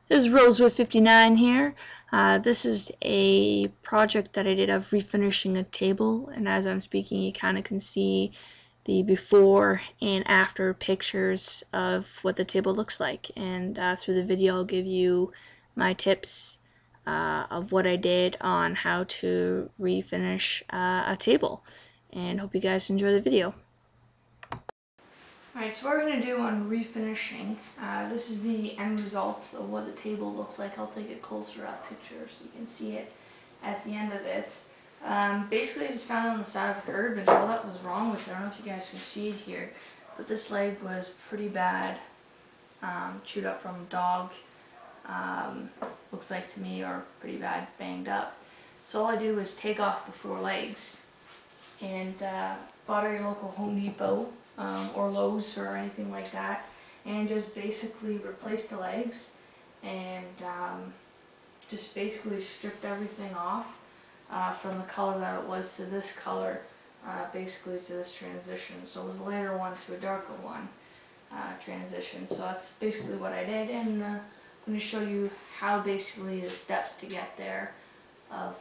This is Rosewood59 here. This is a project that I did of refinishing a table, and as I'm speaking you kind of can see the before and after pictures of what the table looks like, and through the video I'll give you my tips of what I did on how to refinish a table, and hope you guys enjoy the video. Alright, so what we're going to do on refinishing, this is the end result of what the table looks like. I'll take a closer up picture so you can see it at the end of it. Basically I just found it on the side of the curb and all that was wrong with it. I don't know if you guys can see it here, but this leg was pretty bad, chewed up from a dog, looks like to me, or pretty bad banged up. So all I did was take off the 4 legs and bought at your local Home Depot or Lowe's or anything like that, and just basically replaced the legs and just basically stripped everything off from the color that it was to this color, basically to this transition. So it was a lighter one to a darker one transition. So that's basically what I did, and I'm going to show you how basically the steps to get there of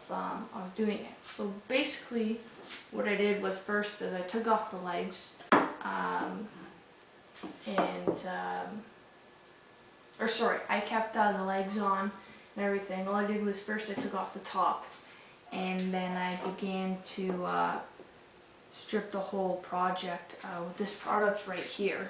doing it. So basically what I did was, first is I took off the legs, I kept the legs on and everything. All I did was, first I took off the top, and then I began to strip the whole project with this product right here.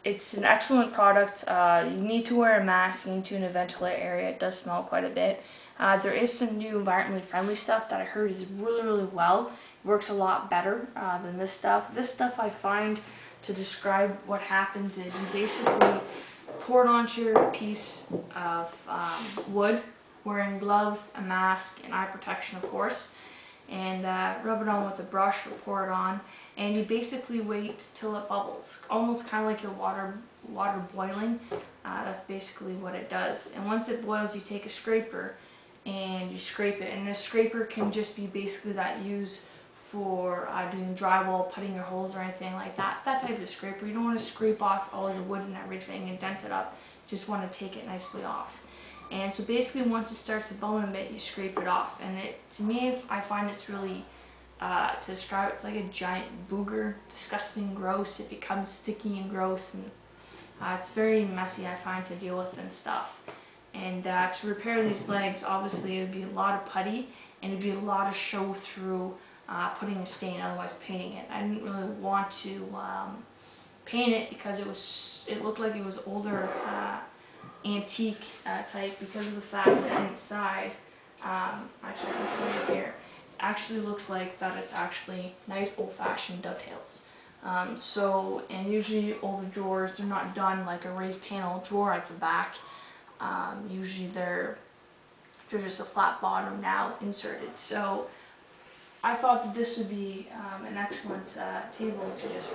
It's an excellent product. You need to wear a mask, you need to in a ventilated area. It does smell quite a bit. There is some new environmentally friendly stuff that I heard is really well. It works a lot better than this stuff. This stuff, I find, to describe what happens, is you basically pour it onto your piece of wood, wearing gloves, a mask, and eye protection of course, and rub it on with a brush or pour it on, and you basically wait till it bubbles, almost kind of like your water boiling. That's basically what it does. And once it boils, you take a scraper and you scrape it, and this scraper can just be basically that used for doing drywall, putting your holes or anything like that. That type of scraper. You don't want to scrape off all your wood and everything and dent it up. You just want to take it nicely off. And so basically once it starts to bubble a bit, you scrape it off. And to me, I find it's really, to describe it, it's like a giant booger, disgusting, gross. It becomes sticky and gross, and it's very messy, I find, to deal with and stuff. And to repair these legs, obviously it would be a lot of putty, and it would be a lot of show through putting a stain, otherwise painting it. I didn't really want to paint it because it looked like it was older, antique type, because of the fact that inside, actually I can show you here, it actually looks like that it's actually nice old-fashioned dovetails. And usually older drawers, they're not done like a raised panel drawer at the back. Usually they're just a flat bottom now inserted. So I thought that this would be an excellent table to just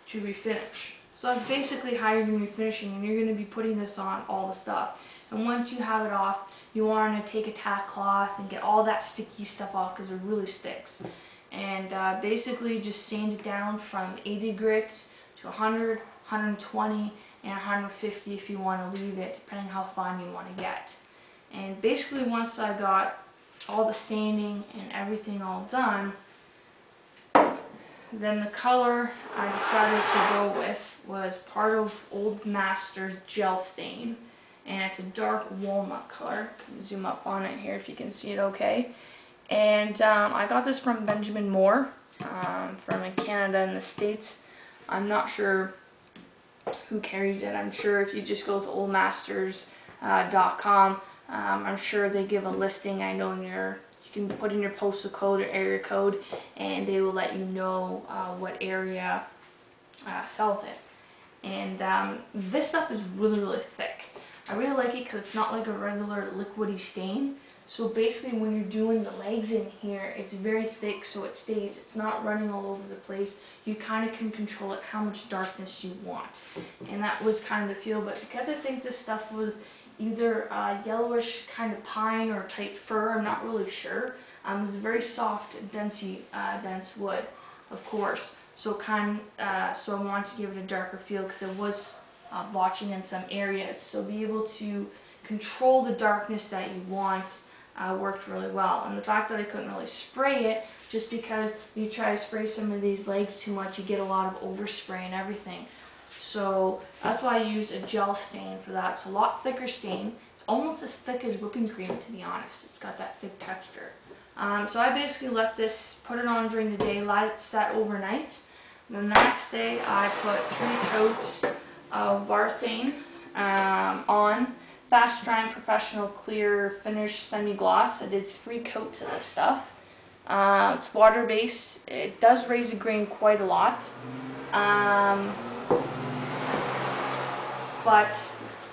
refinish. So that's basically how you're going to be finishing, and you're going to be putting this on all the stuff. And once you have it off, you want to take a tack cloth and get all that sticky stuff off, because it really sticks. And basically just sand it down from 80 grit to 100, 120, and 150 if you want to leave it, depending how fine you want to get. And basically once I got all the sanding and everything all done, then the color I decided to go with was part of Old Master's Gel Stain, and it's a dark walnut color. I can zoom up on it here if you can see it okay. And I got this from Benjamin Moore, from Canada and the States. I'm not sure who carries it. I'm sure if you just go to oldmasters.com, I'm sure they give a listing. I know you can put in your postal code or area code, and they will let you know what area sells it. And this stuff is really thick. I really like it because it's not like a regular liquidy stain. So basically when you're doing the legs in here, it's very thick, so it stays. It's not running all over the place. You kind of can control it how much darkness you want. And that was kind of the feel, but because I think this stuff was either yellowish kind of pine or type fir, I'm not really sure. It was a very soft, dense wood, of course. So so I wanted to give it a darker feel because it was blotching in some areas. So be able to control the darkness that you want worked really well. And the fact that I couldn't really spray it, just because you try to spray some of these legs too much, you get a lot of overspray and everything. So that's why I use a gel stain for that. It's a lot thicker stain. It's almost as thick as whipping cream, to be honest. It's got that thick texture. So I basically let this, put it on during the day, let it set overnight. And then the next day I put 3 coats of Varathane on. Fast drying professional clear finish semi-gloss. I did 3 coats of this stuff. It's water based. It does raise the grain quite a lot. But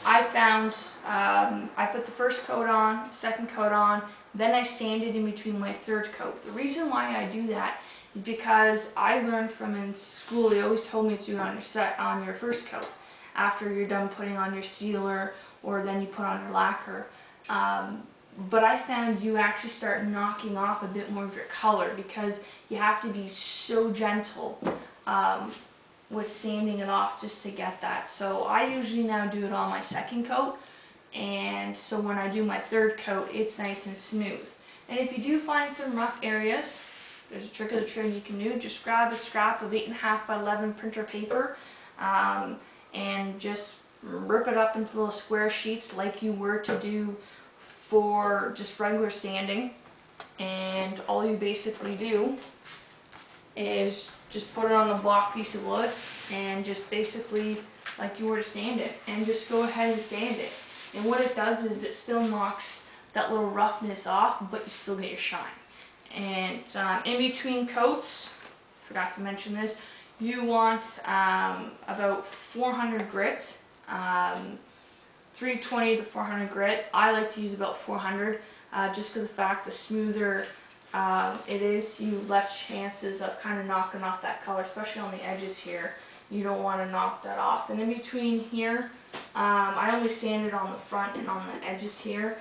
I found, I put the first coat on, second coat on, then I sanded in between my 3rd coat. The reason why I do that is because I learned from in school, they always told me to do it on your first coat, after you're done putting on your sealer, or then you put on your lacquer. But I found you actually start knocking off a bit more of your color, because you have to be so gentle with sanding it off just to get that. So I usually now do it on my 2nd coat, and so when I do my 3rd coat, it's nice and smooth. And if you do find some rough areas, there's a trick of the trade you can do. Just grab a scrap of 8.5 by 11 printer paper and just rip it up into little square sheets like you were to do for just regular sanding. And all you basically do is just put it on a block piece of wood and just basically like you were to sand it, and just go ahead and sand it. And what it does is it still knocks that little roughness off, but you still get your shine. And in between coats, forgot to mention this, you want about 400 grit, 320 to 400 grit. I like to use about 400, just because the fact the smoother it is, you have less chances of kind of knocking off that color, especially on the edges here. You don't want to knock that off. And in between here, I only sanded on the front and on the edges here.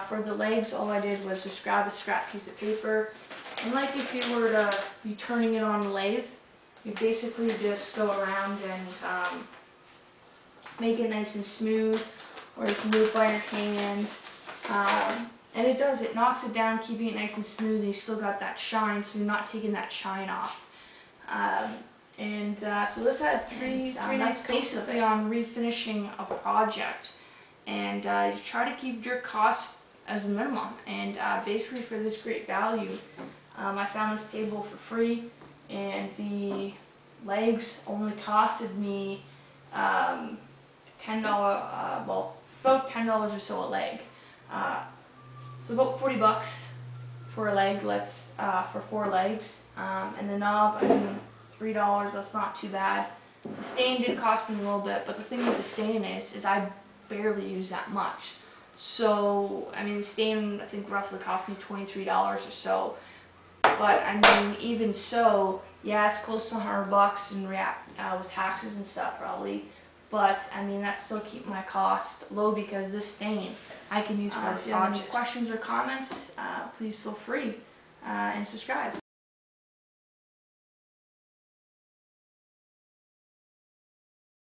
For the legs, all I did was just grab a scrap piece of paper, and like if you were to be turning it on the lathe, you basically just go around and make it nice and smooth, or you can do it by your hand. And it does, it knocks it down, keeping it nice and smooth, and you still got that shine, so you're not taking that shine off. So this had three nice coats basically on refinishing a project. And you try to keep your costs as a minimum. And basically for this great value, I found this table for free, and the legs only costed me $10, well, about $10 or so a leg. So about 40 bucks for a leg, for 4 legs. And the knob, I mean, $3, that's not too bad. The stain did cost me a little bit, but the thing with the stain is I barely use that much. So, I mean, the stain, I think, roughly cost me $23 or so. But, I mean, even so, yeah, it's close to 100 bucks and with taxes and stuff, probably. But, I mean, that's still keeping my cost low, because this stain I can use for other projects. If you have any questions or comments, please feel free and subscribe.